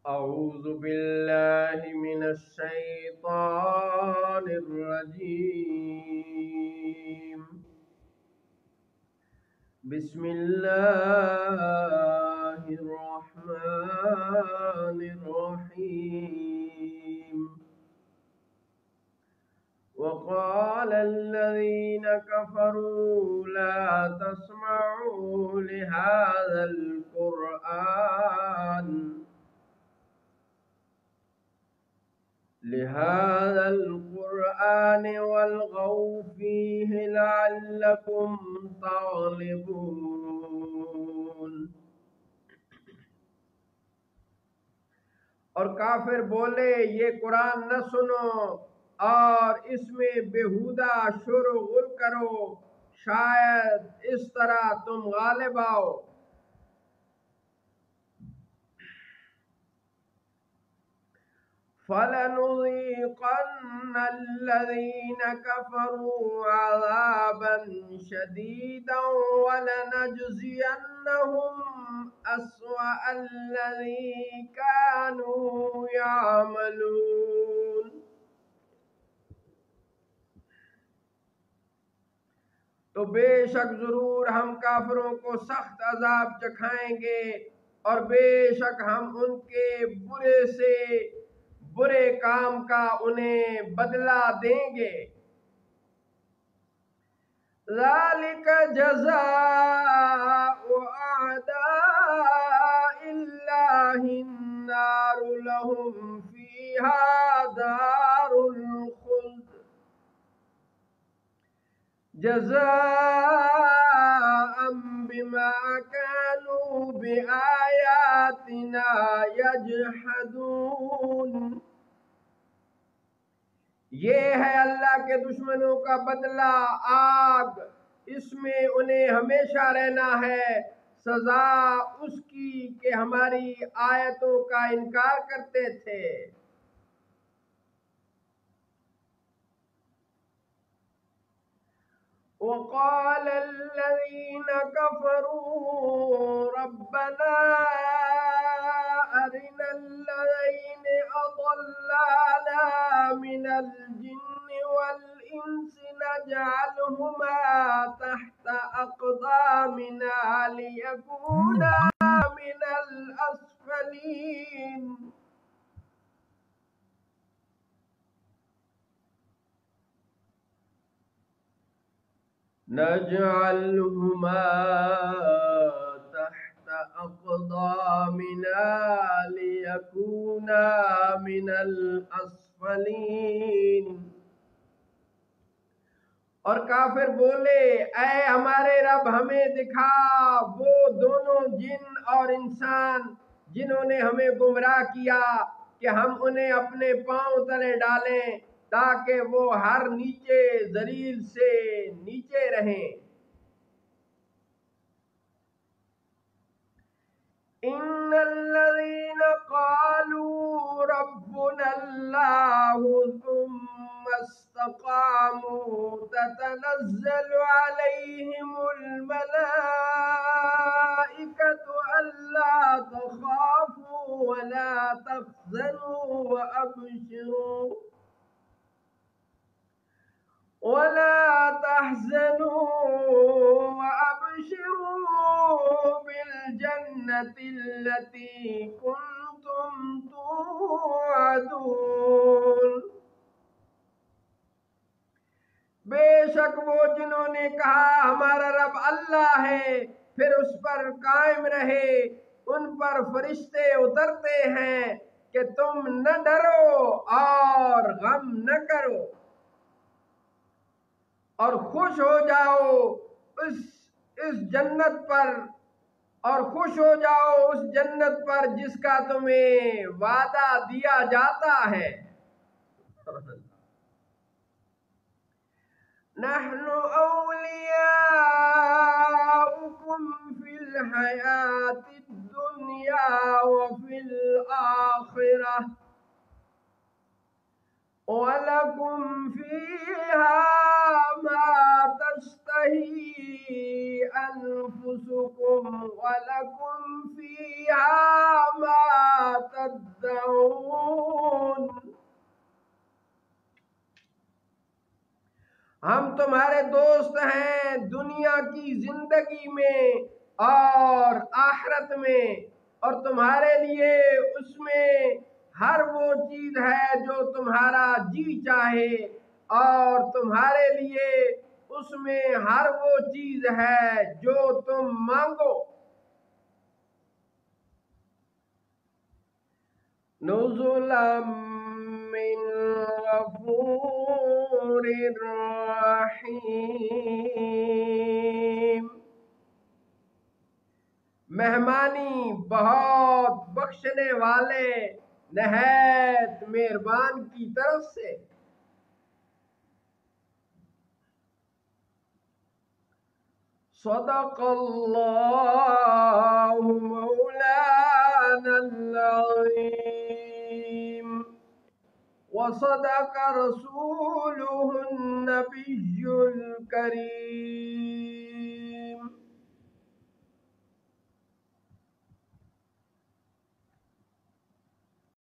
अऊज़ु बिल्लाहि मिनश शैतानिर रजीम। बिस्मिल्लाहिर रहमानिर रहीम। वक़ाल अल्लज़ीन कफ़रू ला तस्मऊ लिहाज़ल क़ुरआन वल्ग़ौ फ़ीहि लअल्लकुम तग़लिबून। और काफिर बोले, ये कुरान न सुनो और इसमें बेहुदा शोर-गुल करो, शायद इस तरह तुम गालिब आओ। फलनुज़ीक़न्न अल्लज़ीन कफ़रू अज़ाबन शदीदन वलनजज़ियन्नहुम अस्वअल्लज़ी कानू यामलून। तो बेशक जरूर हम काफिरों को सख्त अजाब चखाएंगे और बेशक हम उनके बुरे से बुरे काम का उन्हें बदला देंगे। ज़ालिक जज़ाउ अअदाइल्लाहि अन्नारु लहुम फ़ीहा दारुल खुल्द जज़ाअम बिमा कानू बिआयातिना यजहदून। ये है अल्लाह के दुश्मनों का बदला, आग, इसमें उन्हें हमेशा रहना है। सजा उसकी कि हमारी आयतों का इनकार करते थे। वक़ाल अल्लज़ीन कफ़रू रब्बना अरिनल्लज़ीन अज़ल्लाना मिनल जिन्नि वल इंसि नजअलहुमा तहत अक़दामिना लियकूना मिनल अस्फलीन। नजअलहुमा तहत अक़दामिना लियकूना मिनल अस्फलीन। और काफिर बोले, ऐ हमारे रब, हमें दिखा वो दोनों जिन और इंसान जिन्होंने हमें गुमराह किया कि हम उन्हें अपने पांव तले डालें ताकि वो हर नीचे जरील से नीचे रहें। इन्नल्लज़ीन क़ालू रब्बुनल्लाहु सुम्मा इस्तक़ामू ततनज़्ज़लु अलैहिमुल मलाइकतु अल्ला तख़ाफ़ू वला तहज़नू वअब्शिरू बिल जन्नतिल्लती कुन्तुम तुअदून। बेशक वो जिन्होंने कहा हमारा रब अल्लाह है, फिर उस पर कायम रहे, उन पर फरिश्ते उतरते हैं कि तुम न डरो और गम न करो और खुश हो जाओ इस जन्नत पर, और खुश हो जाओ उस जन्नत पर जिसका तुम्हें वादा दिया जाता है। नहनु औलियाउकुम फिल हयातिद दुनिया व फिल आखिरह वलकुम फीहा मा तश्तही अनफुसुकुम वलकुम फीहा मा ततमत्तऊन। हम तुम्हारे दोस्त हैं दुनिया की जिंदगी में और आखिरत में, और तुम्हारे लिए उसमें हर वो चीज है जो तुम्हारा जी चाहे, और तुम्हारे लिए उसमें हर वो चीज है जो तुम मांगो। नुज़ुलम मिन गफूरिर रहीम। मेहमानी बहुत बख्शने वाले नहायत मेहरबान की तरफ से। सदक़ल्लाहु मौलानल अज़ीम व सदक़ रसूलुहुन नबियुल करीम।